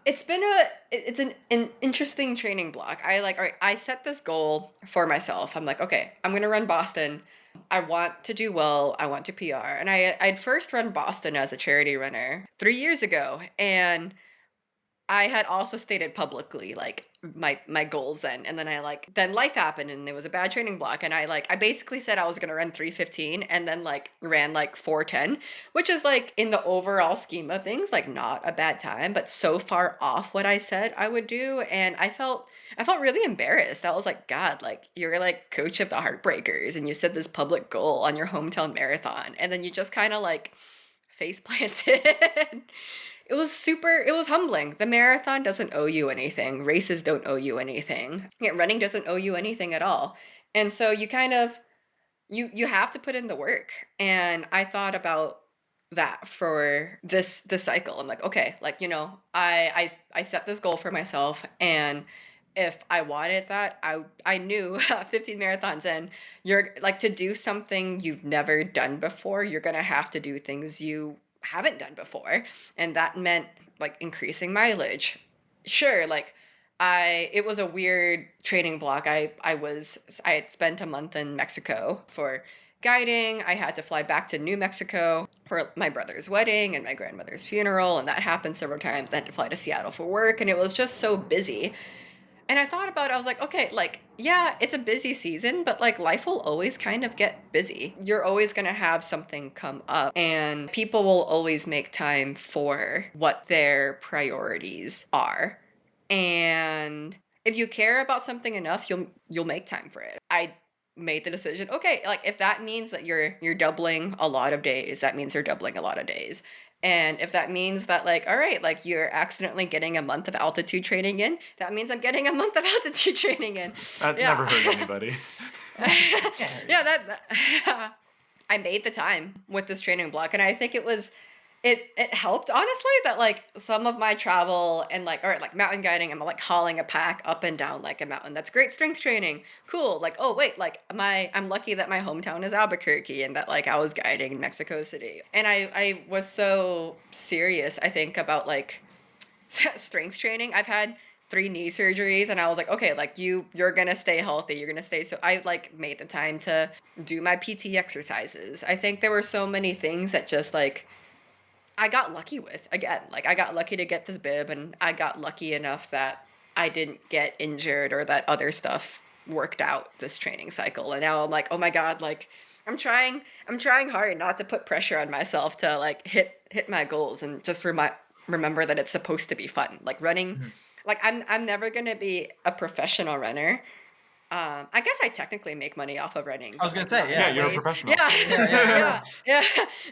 it's an interesting training block. All right, I set this goal for myself. I'm like, okay, I'm gonna run Boston. I want to do well. I want to PR. And I'd first run Boston as a charity runner 3 years ago. And I had also stated publicly like my goals then, and then then life happened and it was a bad training block, and I basically said I was gonna run 3:15 and then like ran like 4:10, which is like in the overall scheme of things like not a bad time, but so far off what I said I would do, and I felt really embarrassed. I was like, God, like you're like coach of the Heartbreakers and you set this public goal on your hometown marathon, and then you just kind of like face planted. It was humbling. The marathon doesn't owe you anything. Races don't owe you anything. Yeah, running doesn't owe you anything at all. And so you kind of you have to put in the work. And I thought about that for this cycle. I'm like, okay, like, I set this goal for myself, and if I wanted that, I knew 15 marathons in, you're like, to do something you've never done before, you're gonna have to do things you haven't done before. And that meant like increasing mileage. Sure, like it was a weird training block. I had spent a month in Mexico for guiding. I had to fly back to New Mexico for my brother's wedding and my grandmother's funeral, and that happened several times. I had to fly to Seattle for work, and it was just so busy. And I thought about it, I was like, okay, like, yeah, it's a busy season, but like life will always kind of get busy. You're always going to have something come up, and people will always make time for what their priorities are. And if you care about something enough, you'll make time for it. I made the decision, okay, like if that means that you're doubling a lot of days, that means you're doubling a lot of days. And if that means that like, all right, like you're accidentally getting a month of altitude training in, that means I'm getting a month of altitude training in. That never hurt anybody. Yeah, I made the time with this training block, and I think it helped, honestly, that like some of my travel and like, all right, like mountain guiding, I'm like hauling a pack up and down like a mountain. That's great strength training. Cool. Like, oh wait, like I'm lucky that my hometown is Albuquerque and that like I was guiding in Mexico City. And I was so serious, I think, about like strength training. I've had 3 knee surgeries, and I was like, okay, like you're gonna stay healthy, you're gonna stay. So I like made the time to do my PT exercises. I think there were so many things that just like I got lucky with. Again, like I got lucky to get this bib, and I got lucky enough that I didn't get injured or that other stuff worked out this training cycle. And now I'm like, oh my God, like I'm trying hard not to put pressure on myself to like hit my goals, and just remember that it's supposed to be fun. Like running, like I'm never gonna be a professional runner. I guess I technically make money off of running. I was gonna say, yeah, you're a professional. Yeah.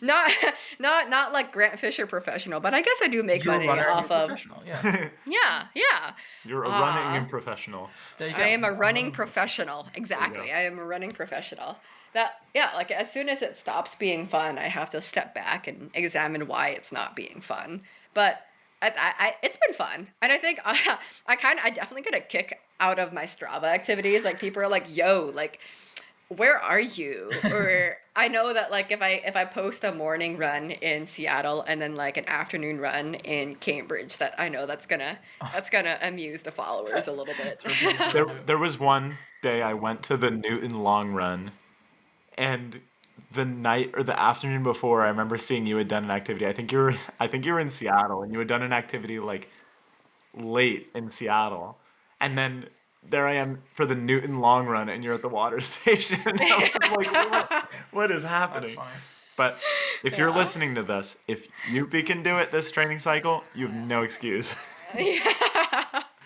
Not like Grant Fisher professional, but I guess I do make You're a money runner, off you're of. professional, yeah. Yeah. You're a running professional. There you go. I am a running professional. Exactly. I am a running professional. Like as soon as it stops being fun, I have to step back and examine why it's not being fun. But it's been fun, and I think I definitely get a kick out of my Strava activities. Like people are like, "Yo, like, where are you?" Or I know that like if I post a morning run in Seattle and then like an afternoon run in Cambridge, that I know that's gonna amuse the followers a little bit. There was one day I went to the Newton Long Run, and the night or the afternoon before, I remember seeing you had done an activity. I think you were in Seattle, and you had done an activity like late in Seattle, and then there I am for the Newton Long Run, and you're at the water station. And I was like, what is happening? That's fine. But if you're listening to this, if Newpie can do it this training cycle, you have no excuse.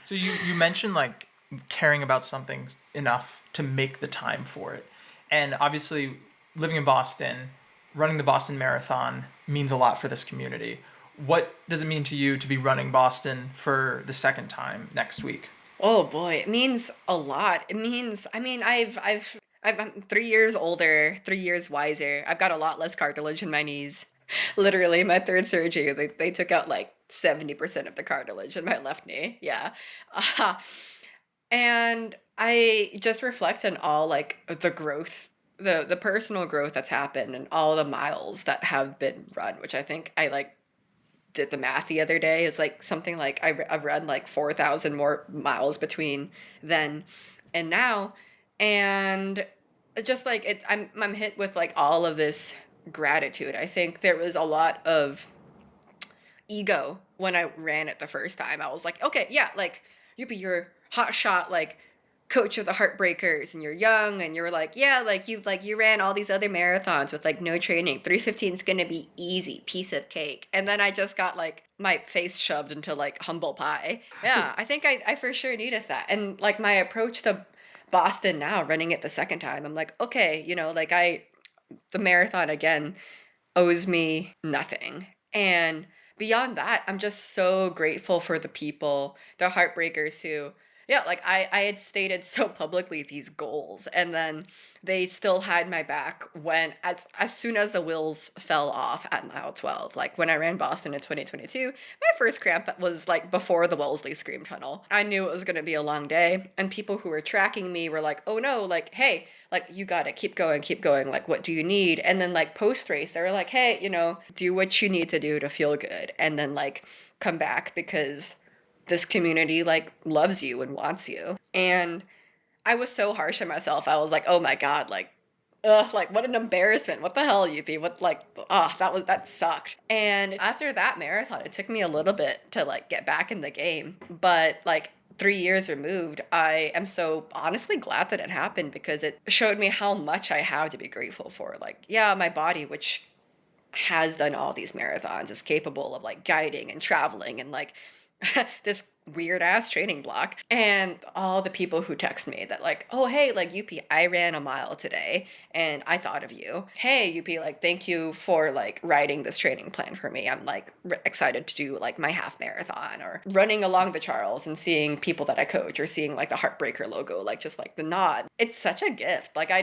So you mentioned like caring about something enough to make the time for it, and obviously living in Boston, running the Boston Marathon means a lot for this community. What does it mean to you to be running Boston for the second time next week? Oh boy, it means a lot. It means, I mean, I'm 3 years older, 3 years wiser. I've got a lot less cartilage in my knees. Literally, my third surgery, they took out like 70% of the cartilage in my left knee. Yeah. Uh, and I just reflect on all like the growth, the personal growth that's happened and all the miles that have been run, which I think I like did the math the other day. It's like something like I've run like 4,000 more miles between then and now. And just like I'm hit with like all of this gratitude. I think there was a lot of ego when I ran it the first time. I was like, okay, yeah, like you be your hot shot, like coach of the Heartbreakers, and you're young, and you're like, yeah, like you ran all these other marathons with like no training. 3:15 is gonna be easy, piece of cake. And then I just got like my face shoved into like humble pie. Yeah, I think I for sure needed that. And like my approach to Boston now, running it the second time, I'm like, okay, like the marathon again owes me nothing. And beyond that, I'm just so grateful for the people, the heartbreakers who, yeah, like I had stated so publicly these goals, and then they still had my back when, as soon as the wheels fell off at mile 12. Like when I ran Boston in 2022, my first cramp was like before the Wellesley Scream Tunnel. I knew it was going to be a long day, and people who were tracking me were like, oh no, like, hey, like you got to keep going, like what do you need? And then like post race they were like, hey, do what you need to do to feel good, and then like come back because this community like loves you and wants you. And I was so harsh on myself. I was like, oh my god, like ugh, like what an embarrassment. What the hell, UP? What, like, that sucked. And after that marathon, it took me a little bit to like get back in the game. But like 3 years removed, I am so honestly glad that it happened because it showed me how much I have to be grateful for. Like, yeah, my body, which has done all these marathons, is capable of like guiding and traveling and like this weird ass training block. And all the people who text me that like, oh hey, like UP, I ran a mile today and I thought of you. Hey UP, like thank you for like writing this training plan for me. I'm like excited to do like my half marathon, or running along the Charles and seeing people that I coach, or seeing like the Heartbreaker logo, like just like the nod. It's such a gift. Like I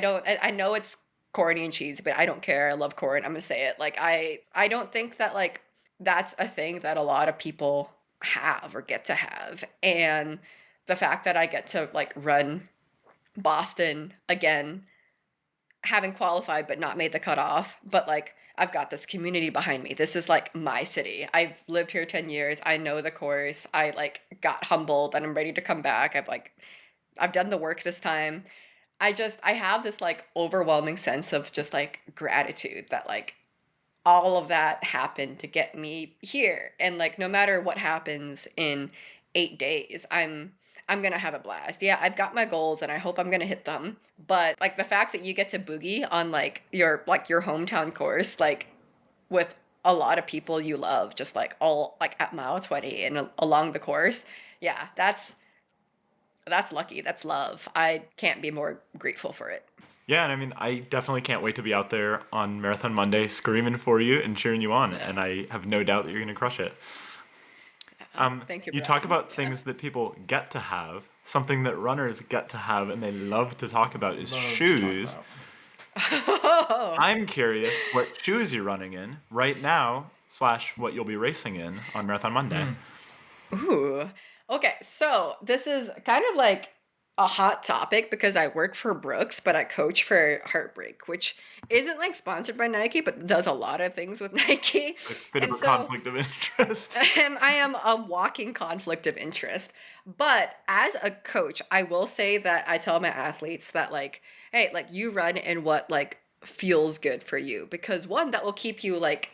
know it's corny and cheesy, but I don't care. I love corn. I'm gonna say it. Like I don't think that like that's a thing that a lot of people have or get to have. And the fact that I get to like run Boston again, having qualified but not made the cutoff, but like I've got this community behind me. This is like my city. I've lived here 10 years. I know the course. I like got humbled and I'm ready to come back. I've done the work this time. I have this like overwhelming sense of just like gratitude that like all of that happened to get me here. And like no matter what happens in 8 days, I'm gonna have a blast. Yeah, I've got my goals and I hope I'm gonna hit them. But like the fact that you get to boogie on like your hometown course, like with a lot of people you love, just like all like at mile 20 and along the course, yeah, that's lucky. That's love. I can't be more grateful for it. Yeah, and I mean, I definitely can't wait to be out there on Marathon Monday screaming for you and cheering you on, Yeah. and I have no doubt that you're going to crush it. Thank you, You talk Brian. about things that people get to have. Something that runners get to have and they love to talk about is Love to talk shoes. about. I'm curious what shoes you're running in right now, / what you'll be racing in on Marathon Monday. Ooh. Okay, so this is kind of like a hot topic because I work for Brooks, but I coach for Heartbreak, which isn't like sponsored by Nike, but does a lot of things with Nike. A bit of And a so conflict of interest. and I am a walking conflict of interest. But as a coach, I will say that I tell my athletes that like, hey, like you run in what like feels good for you, because one, that will keep you like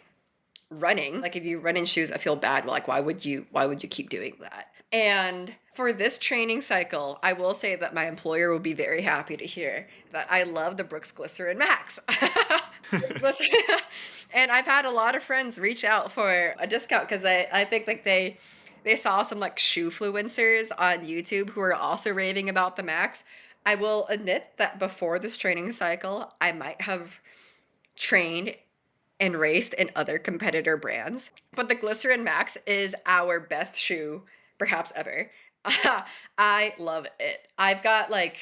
running. Like if you run in shoes that feel bad, well, like why would you keep doing that? And for this training cycle, I will say that my employer will be very happy to hear that I love the Brooks Glycerin Max. And I've had a lot of friends reach out for a discount because I think like they saw some like shoe fluencers on YouTube who are also raving about the Max. I will admit that before this training cycle, I might have trained and raced in other competitor brands. But the Glycerin Max is our best shoe, perhaps ever. I love it. I've got like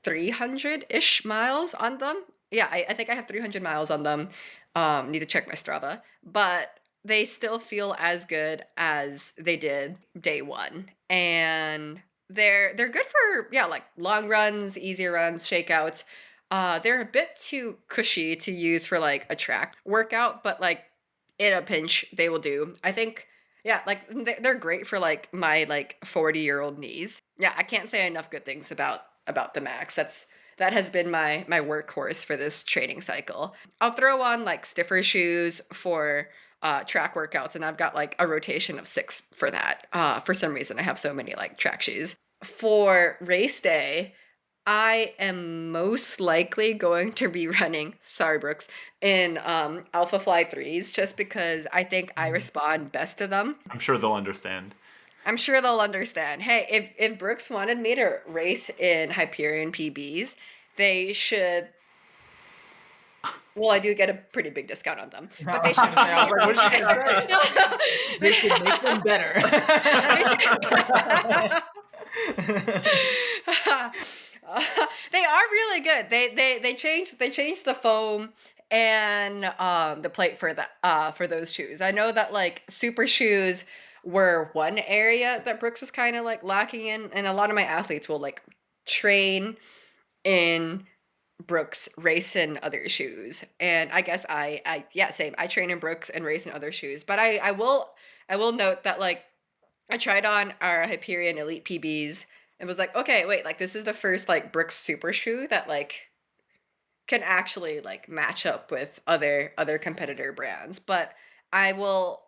300-ish miles on them. Yeah, I think I have 300 miles on them. Need to check my Strava, but they still feel as good as they did day one. And they're good for, yeah, like long runs, easier runs, shakeouts. They're a bit too cushy to use for like a track workout, but like in a pinch, they will do. I think, yeah, like they're great for like my like 40-year-old knees. Yeah, I can't say enough good things about the Max. That has been my workhorse for this training cycle. I'll throw on like stiffer shoes for track workouts, and I've got like a rotation of 6 for that. For some reason, I have so many like track shoes. For race day, I am most likely going to be running, sorry Brooks, in Alpha Fly 3s just because I think I respond best to them. I'm sure they'll understand. I'm sure they'll understand. Hey, if Brooks wanted me to race in Hyperion PBs, they should. Well, I do get a pretty big discount on them, but they should. I was like, what is she gonna say? They should make them better. They are really good. They changed the foam and the plate for those shoes. I know that like super shoes were one area that Brooks was kind of like lacking in, and a lot of my athletes will like train in Brooks, race in other shoes. And I guess I yeah, same. I train in Brooks and race in other shoes. But I will note that like I tried on our Hyperion Elite PBs and was like, okay, wait, like this is the first like Brooks super shoe that like can actually like match up with other competitor brands. But I will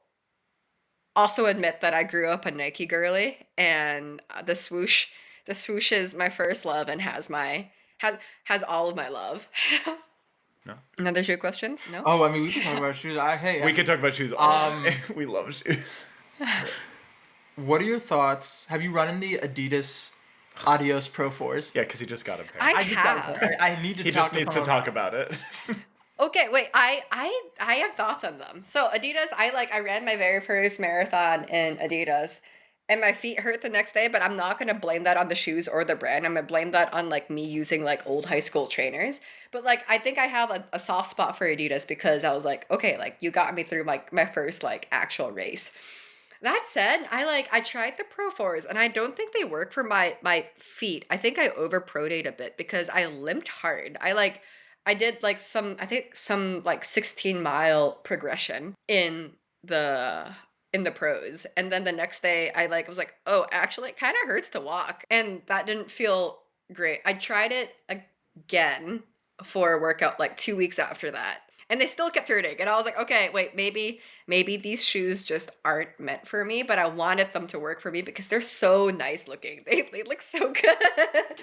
also admit that I grew up a Nike girly, and the swoosh is my first love and has all of my love. No. Another shoe question? No. Oh, I mean, we can talk about shoes. We could talk about shoes all day. We love shoes. What are your thoughts? Have you run in the Adidas Adios Pro 4s? Yeah, because he just got a pair. I just got a have. pair. I need to He talk just to needs to someone talk about it. Okay, wait. I have thoughts on them. So Adidas, I ran my very first marathon in Adidas, and my feet hurt the next day. But I'm not gonna blame that on the shoes or the brand. I'm gonna blame that on like me using like old high school trainers. But like I think I have a soft spot for Adidas because I was like, okay, like you got me through like my first like actual race. That said, I tried the Pro 4s and I don't think they work for my feet. I think I over prodate a bit because I limped hard. I did like some 16-mile progression in the pros, and then the next day I like was like, oh, actually it kind of hurts to walk, and that didn't feel great. I tried it again for a workout like 2 weeks after that, and they still kept hurting, and I was like, okay, wait, maybe these shoes just aren't meant for me, but I wanted them to work for me because they're so nice looking. They look so good.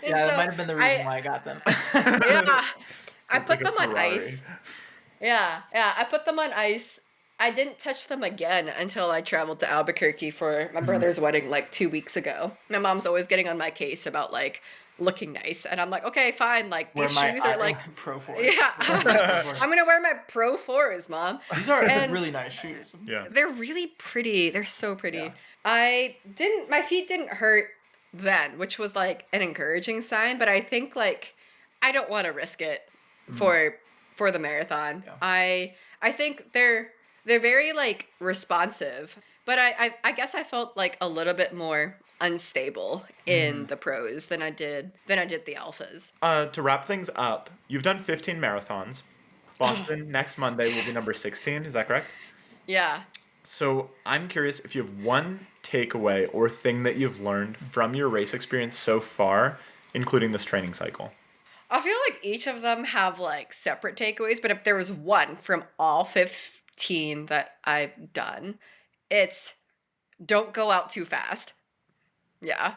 Yeah, that might have been the reason why I got them. Yeah. I put like a them on Ferrari. ice. Yeah, I put them on ice. I didn't touch them again until I traveled to Albuquerque for my brother's wedding like 2 weeks ago. My mom's always getting on my case about like looking nice, and I'm like, okay, fine. Like these shoes are like Pro 4s. yeah. I'm gonna wear my Pro 4s, Mom. These are And- really nice shoes. Yeah. They're really pretty. They're so pretty. Yeah. My feet didn't hurt then, which was like an encouraging sign, but I think like I don't want to risk it for the marathon. Yeah. I think they're very like responsive, but I guess I felt like a little bit more unstable in the pros than I did the alphas. To wrap things up, you've done 15 marathons. Boston next Monday will be number 16. Is that correct? Yeah. So I'm curious if you have one takeaway or thing that you've learned from your race experience so far, including this training cycle. I feel like each of them have like separate takeaways, but if there was one from all 15 that I've done, it's don't go out too fast. Yeah.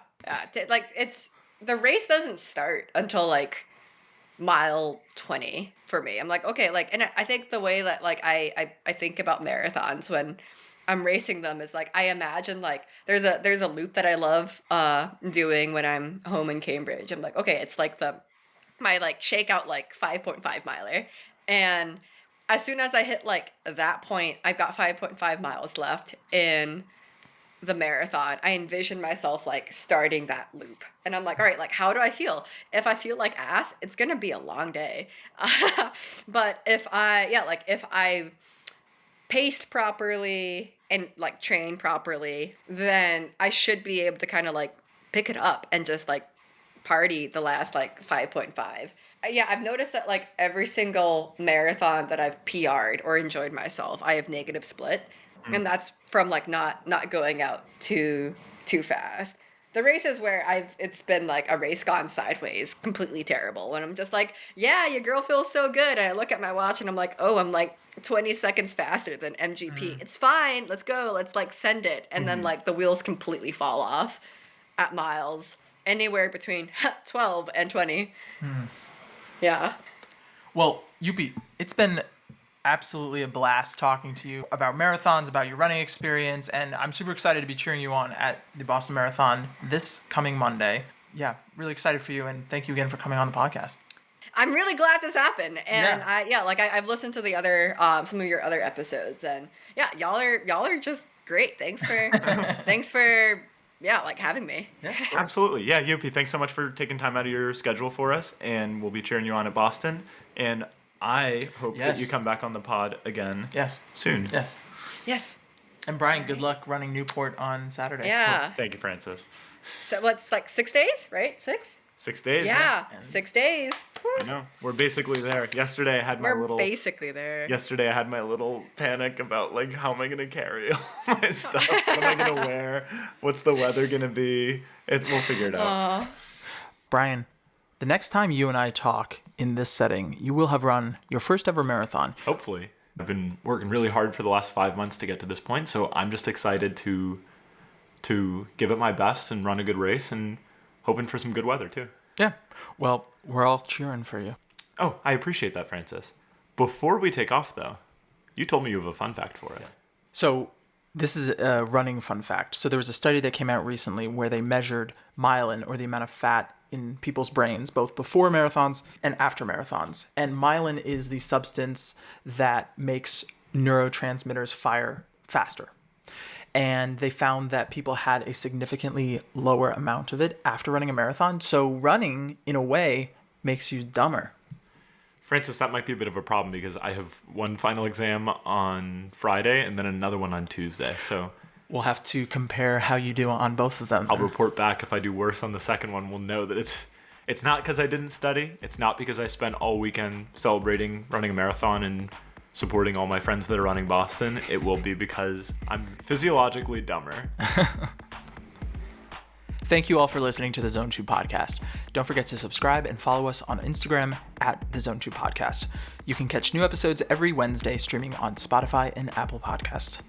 Like it's the race doesn't start until like mile 20 for me. I'm like, okay, like, and I think the way that like I think about marathons when I'm racing them is like I imagine like there's a loop that I love doing when I'm home in Cambridge. I'm like, okay, it's like my like shakeout like 5.5 miler, and as soon as I hit like that point, I've got 5.5 miles left in the marathon, I envision myself like starting that loop. And I'm like, all right, like, how do I feel? If I feel like ass, it's going to be a long day. But if I paced properly and like trained properly, then I should be able to kind of like pick it up and just like party the last like 5.5. Yeah, I've noticed that like every single marathon that I've PR'd or enjoyed myself, I have negative split. And that's from like not going out too fast. The races where it's been like a race gone sideways, completely terrible. When I'm just like, yeah, your girl feels so good. And I look at my watch and I'm like, oh, I'm like 20 seconds faster than MGP. It's fine. Let's go. Let's like send it. And then like the wheels completely fall off at miles, anywhere between 12 and 20. Yeah. Well, Yupi, it's been absolutely a blast talking to you about marathons, about your running experience, and I'm super excited to be cheering you on at the Boston Marathon this coming Monday. Yeah, really excited for you, and thank you again for coming on the podcast. I'm really glad this happened, and I've listened to the other some of your other episodes, and yeah, y'all are just great. Thanks for like having me. Yeah, absolutely. Yeah, Yupi, thanks so much for taking time out of your schedule for us, and we'll be cheering you on at Boston. And I hope that you come back on the pod again soon. Yes. And Brian, good luck running Newport on Saturday. Yeah. Well, thank you, Francis. So what's like 6 days, right? 6? 6 days. Yeah, 6 days. I know. We're basically there. Yesterday I had my basically there. Yesterday I had my little panic about like, how am I going to carry all my stuff? What am I going to wear? What's the weather going to be? We'll figure it out. Brian, the next time you and I talk in this setting, you will have run your first ever marathon. Hopefully. I've been working really hard for the last 5 months to get to this point, so I'm just excited to give it my best and run a good race, and hoping for some good weather too. Yeah. Well, we're all cheering for you. Oh, I appreciate that, Francis. Before we take off, though, you told me you have a fun fact for it. So this is a running fun fact. So there was a study that came out recently where they measured myelin, or the amount of fat in people's brains, both before marathons and after marathons. And myelin is the substance that makes neurotransmitters fire faster. And they found that people had a significantly lower amount of it after running a marathon. So running, in a way, makes you dumber. Francis, that might be a bit of a problem because I have one final exam on Friday and then another one on Tuesday. So we'll have to compare how you do on both of them. I'll report back. If I do worse on the second one, we'll know that it's not because I didn't study. It's not because I spent all weekend celebrating running a marathon and supporting all my friends that are running Boston. It will be because I'm physiologically dumber. Thank you all for listening to the Zone 2 podcast. Don't forget to subscribe and follow us on Instagram at the Zone 2 podcast. You can catch new episodes every Wednesday streaming on Spotify and Apple Podcasts.